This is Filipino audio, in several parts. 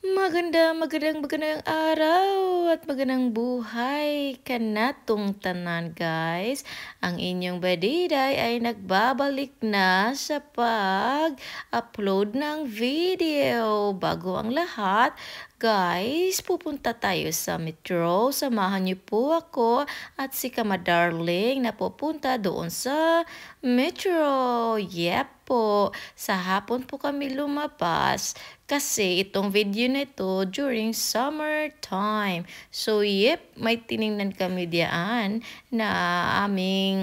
Magandang araw at magandang buhay kanatong tanan guys. Ang inyong badiday ay nagbabalik na sa pag-upload ng video. Bago ang lahat, guys, pupunta tayo sa metro. Samahan niyo po ako at si Kamadarling na pupunta doon sa metro. Yep po, sa hapon po kami lumabas kasi itong video na ito during summertime. So, yep, may tiningnan kami diyan na aming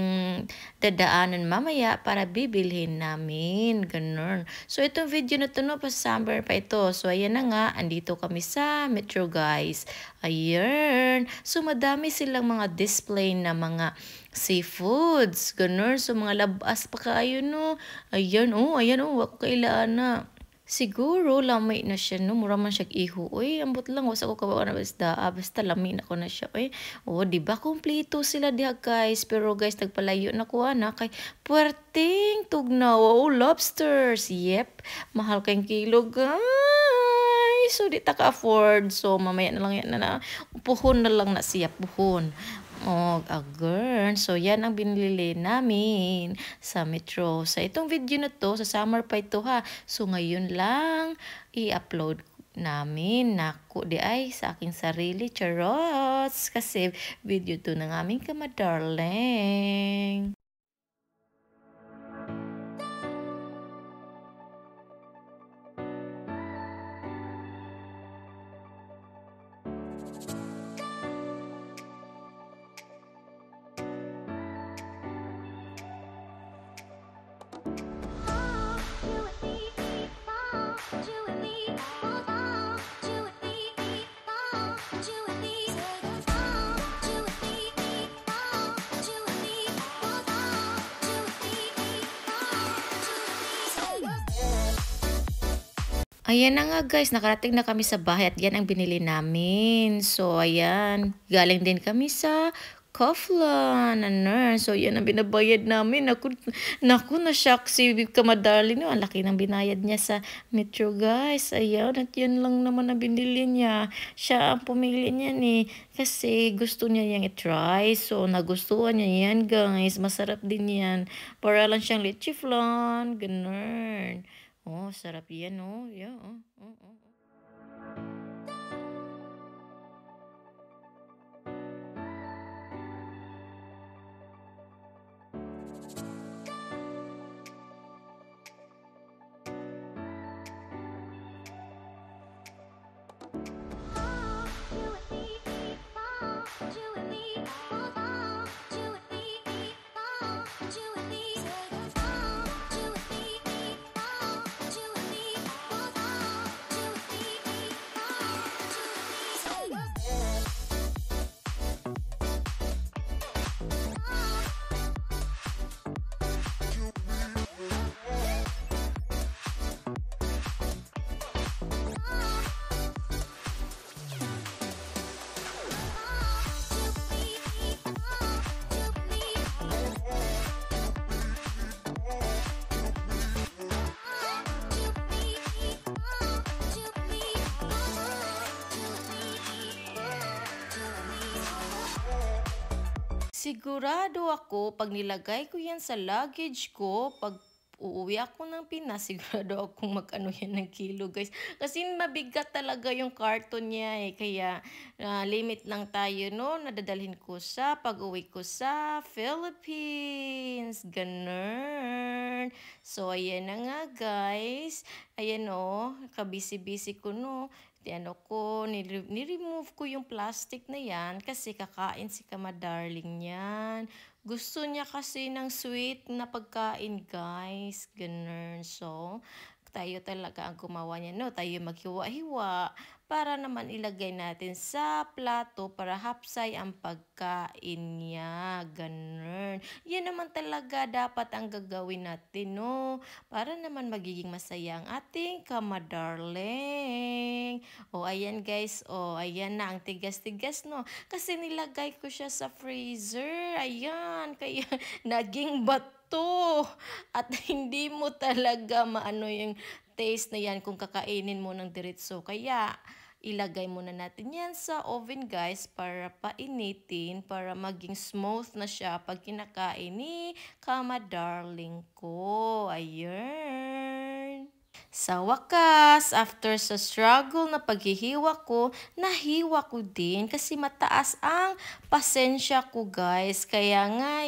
dadaanan mamaya para bibilhin namin. Ganun. So, itong video na ito, no, pa summer pa ito. So, ayan na nga, andito kami sa Metro, guys. Ayan. So, madami silang mga display na mga seafoods. Ganun. So, mga labas pa kayo, no. Ayan, wako kailangan na. Siguro lamay na siya no, mura man siya iho. Uy, ambot lang wasa ko kabawa na basta. Basta lamay na ko na siya. Uy, di ba kumpleto sila diha guys. Pero guys, nagpalayo na ko ana kay puwerteng tugnaw. Lobsters. Yep, mahal kayong kilo guys. So di ta ka-afford. So mamaya na lang yan na puhon na lang na siya puhon. Agern. So, yan ang binili namin sa Metro. Sa itong video na to, sa summer pa ito ha. So, ngayon lang i-upload namin. Naku, di ay sa aking sarili. Charots! Kasi video to ng aming kamadarling. Ayan na nga guys, nakarating na kami sa bahay at yan ang binili namin. So ayan, galing din kami sa Kaufland. So yan ang binabayad namin. Naku na-shock si Kamadarling. No? Ang laki ng binayad niya sa Metro guys. Ayan, at yan lang naman ang binili niya. Siya ang pumili niya ni kasi gusto niya yang i-try. So nagustuhan niya yan guys. Masarap din yan. Para lang siyang leche flan. Ganun. Sarap yan, Yeah, sigurado ako, pag nilagay ko yan sa luggage ko, pag uuwi ako ng Pinas, sigurado akong mag-ano yan ng kilo, guys. Kasi mabigat talaga yung karton niya, eh. Kaya, limit lang tayo, no? Nadadalhin ko sa pag-uwi ko sa Philippines. Ganun. So, ayan na nga, guys. Ayan, kabisi-bisi ko, no? Ni-remove ko yung plastic na yan kasi kakain si Kamadarling yan. Gusto niya kasi ng sweet na pagkain, guys. Ganun. So, tayo talaga ang gumawa niya, no? Tayo maghiwa-hiwa para naman ilagay natin sa plato para hapsay ang pagkain niya. Ganun. Yan naman talaga dapat ang gagawin natin, no? Para naman magiging masaya ang ating kamadarling. Ayan guys. Ayan na ang tigas-tigas, no? Kasi nilagay ko siya sa freezer. Ayan. Kaya naging bato. At hindi mo talaga maano yung taste na yan kung kakainin mo ng diretso. Kaya, ilagay muna natin yan sa oven guys para painitin, para maging smooth na siya pag kinakain ni kamadarling ko. Ayan. Sa wakas, after sa struggle na paghihiwa ko, nahiwa ko din kasi mataas ang pasensya ko guys. Kaya nga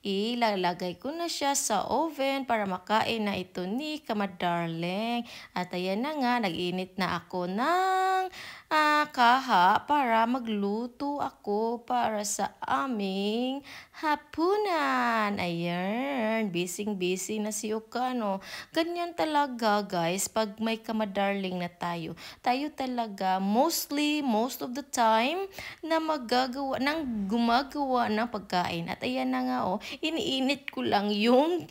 ilalagay ko na siya sa oven para makain na ito ni kamadarling. At ayan na nga, nag-init na ako ng kaha para magluto ako para sa aming hapunan. Ayan, busy na si Okano. Ganyan talaga guys, pag may kamadarling na tayo talaga most of the time na gumagawa ng pagkain. At ayan na nga iniinit ko lang yung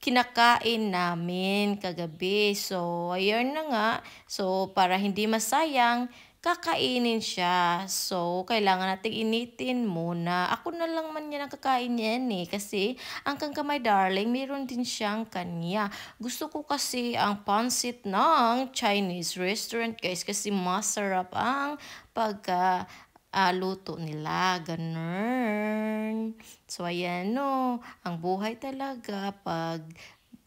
kinakain namin kagabi. So, ayan na nga. So, para hindi masayang, kakainin siya. So, kailangan nating initin muna. Ako na lang man yan ang kakain yan kasi ang Kangkamay Darling, meron din siyang kanya. Gusto ko kasi ang pansit ng Chinese restaurant guys kasi masarap ang luto nila, ganun. So, ayan ang buhay talaga pag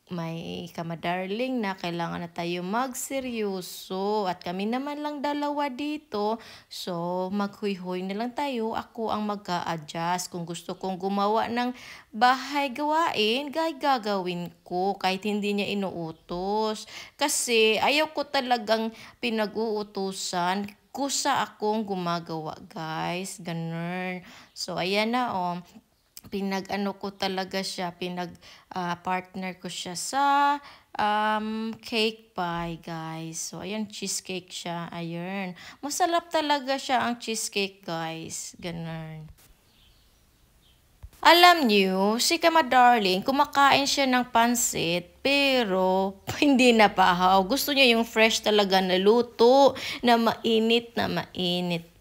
may kamadarling na kailangan na tayo magseryoso. At kami naman lang dalawa dito. So, maghuy-huy na lang tayo. Ako ang mag-a-adjust. Kung gusto kong gumawa ng bahay gawain, gagawin ko kahit hindi niya inuutos. Kasi ayaw ko talagang pinag-uutusan. Kusa akong gumagawa guys. Ganun. So, ayan na pinag-ano ko talaga siya, partner ko siya sa cake pie, guys. So, ayan, cheesecake siya. Ayun. Masarap talaga siya ang cheesecake, guys. Ganun. Alam niyo, si kamadarling, kumakain siya ng pansit, pero hindi na pahaw. Gusto niya yung fresh talaga na luto, na mainit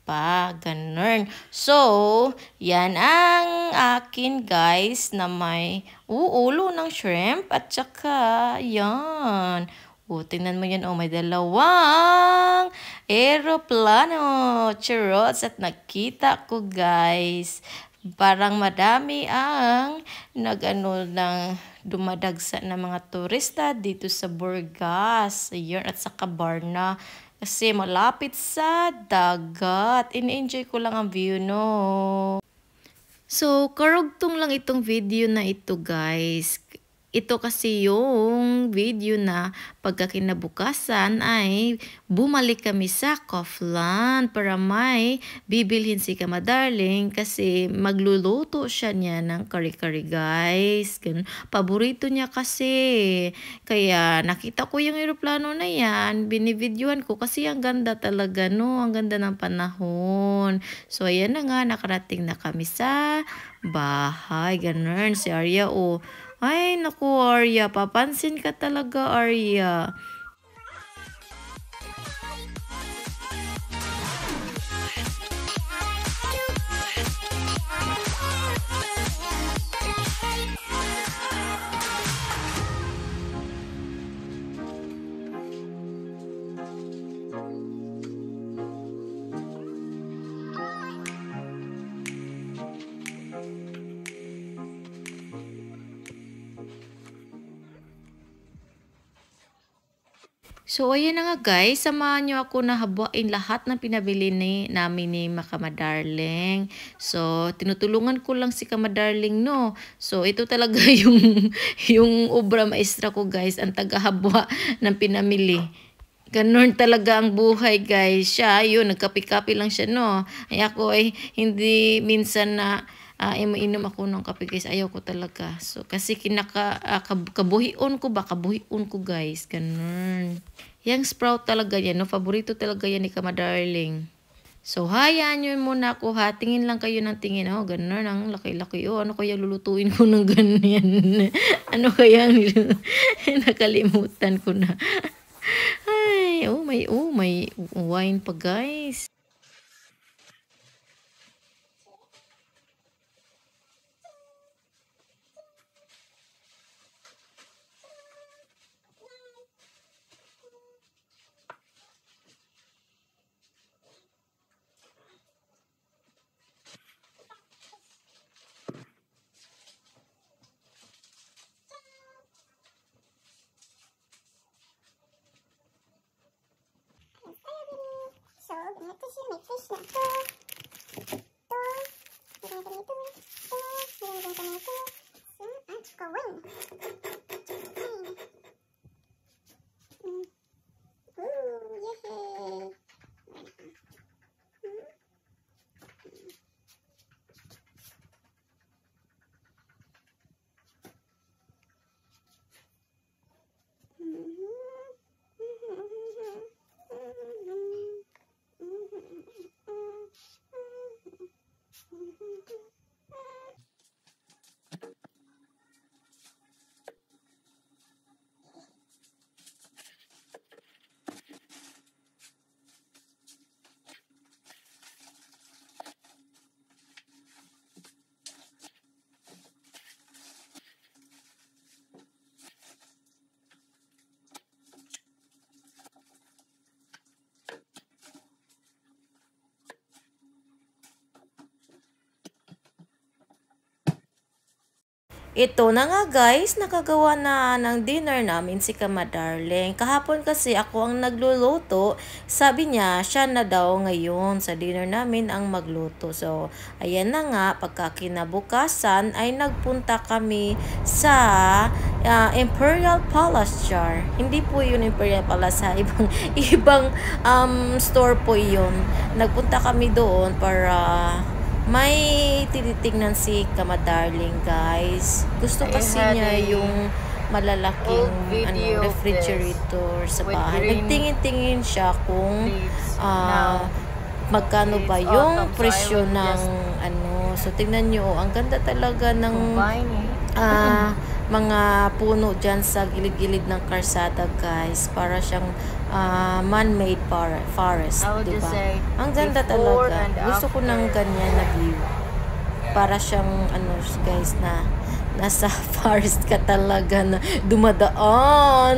pa, ganun. So, yan ang akin guys na may ulo ng shrimp at saka yan. Tingnan mo yan, may dalawang aeroplano. Charots at nakita ko guys. Parang madami ang dumadagsa na mga turista dito sa Burgas. Ayun, at sa Cabarna. Kasi malapit sa dagat. In-enjoy ko lang ang view, So, karugtong lang itong video na ito, guys. Ito kasi yung video na pagkakinabukasan ay bumalik kami sa Kaufland para may bibilhin si kamadarling kasi magluluto siya niya ng kari-kari guys. Paborito niya kasi. Kaya nakita ko yung eroplano na yan, binivideoan ko kasi ang ganda talaga ang ganda ng panahon. So ayan na nga, nakarating na kami sa bahay. Ganun si Arya ay, naku, Arya. Papansin ka talaga, Arya. So, ayan na nga guys, samahan nyo ako na habuain lahat ng pinabili namin ni Kamadarling. So, tinutulungan ko lang si Kamadarling, So, ito talaga yung obra maestra ko guys, ang tagahabwa ng pinamili. Ganun talaga ang buhay guys. Siya, nagkapi-kapi lang siya, Ay ako hindi minsan na inom ako ng kape guys. Ayaw ko talaga. So, kasi kabuhion ko guys. Ganun. Yang sprout talaga yan, Paborito talaga yan ni Kamadarling. So, hayaan nyo muna ako ha. Tingin lang kayo ng tingin. Ganun. Ang laki-laki. Ano kaya lulutuin ko ng ganyan? Ano kaya nakalimutan ko na. Ay, may wine pa guys. Ito na nga guys, nakagawa na ng dinner namin si Kamadarling. Kahapon kasi ako ang nagluluto. Sabi niya, siya na daw ngayon sa dinner namin ang magluto. So, ayan na nga, pagkakinabukasan ay nagpunta kami sa Imperial Palace Char. Hindi po yun Imperial Palace ha, ibang store po yun. Nagpunta kami doon para may tinitingnan si Kamadarling guys. Gusto kasi niya yung malalaking refrigerator sa bahay. Nagtingin-tingin siya kung magkano ba yung presyo ng ano. So tingnan nyo, ang ganda talaga ng mga puno dyan sa gilid-gilid ng karsada guys. Para siyang man-made forest, diba? Ang ganda talaga. Gusto ko ng ganyan na view. Para siyang ano guys na nasa forest ka talaga na dumadaan.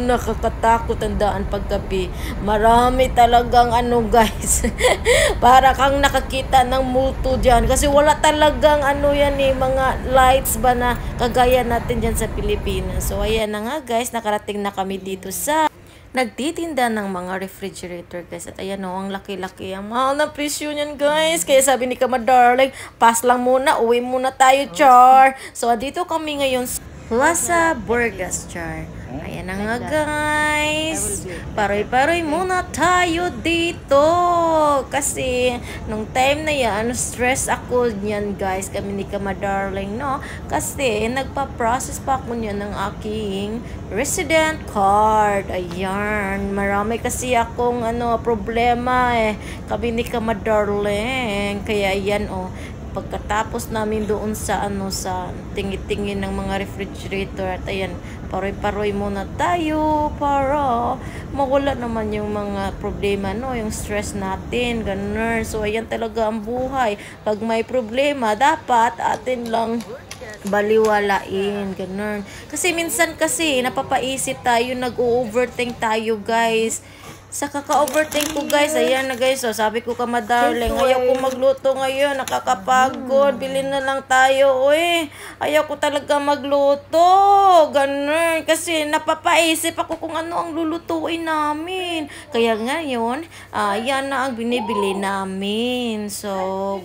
Nakakatakot ang daan paggabi. Marami talagang ano guys. Para kang nakakita ng multo dyan. Kasi wala talagang ano yan eh, mga lights ba na kagaya natin dyan sa Pilipinas. So ayan na nga guys, nakarating na kami dito sa nagtitinda ng mga refrigerator guys. At ayan o, ang laki-laki. Ang mahal na presyo niyan guys. Kaya sabi ni Kamadarling, pass lang muna, uwi muna tayo, char. So, dito kami ngayon sa Plaza Burgas, char. Ayan na nga guys. Paroy-paroy muna tayo dito. Kasi, nung time na yan, stress ako niyan guys. Kami ni Kamadarling, no? Kasi, nagpa-process pa ako niyan ng aking resident card. Ayan. Marami kasi akong problema eh. Kami ni Kamadarling. Kaya ayan oh. Pagkatapos namin doon sa sa tingin-tingin ng mga refrigerator at ayan, paroy-paroy muna tayo para mawala naman yung mga problema, no, yung stress natin, ganun. So ayan talaga ang buhay. Pag may problema, dapat atin lang baliwalain, ganun. Kasi minsan kasi napapaisip tayo, nag-overthink tayo guys. Sa kaka-overthink ko guys, ayan na guys, so sabi ko Kamadarling, ayaw ko magluto ngayon, nakakapagod, bilhin na lang tayo, uy, ayaw ko talaga magluto, ganun, kasi napapaisip ako kung ano ang lulutuin namin, kaya ngayon, yan na ang binibili namin, so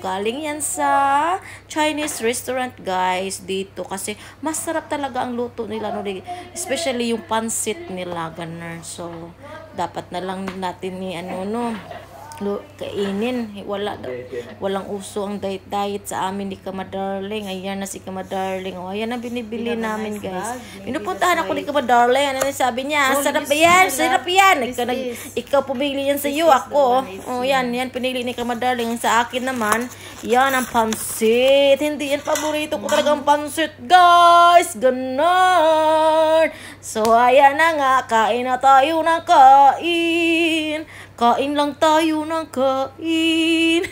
galing yan sa Chinese restaurant guys, dito, kasi masarap talaga ang luto nila, no? Especially yung pansit nila, ganun, so dapat na lang natin ni kainin. Walang uso ang diet sa amin ni Kamadarling. Ayan na si Kamadarling. O, ayan na binibili namin guys. Pinupuntahan ako ni Kamadarling. Ano sabi niya? Sarap ba yan? Sarap yan. Ikaw pumili yan sa iyo. Ako. O yan pinili ni Kamadarling. Sa akin naman, yan ang pansit. Hindi yan paborito ko talagang pansit guys. Ganon. So ayan na nga. Kain na tayo ng kain. Kain lang tayo ng kain.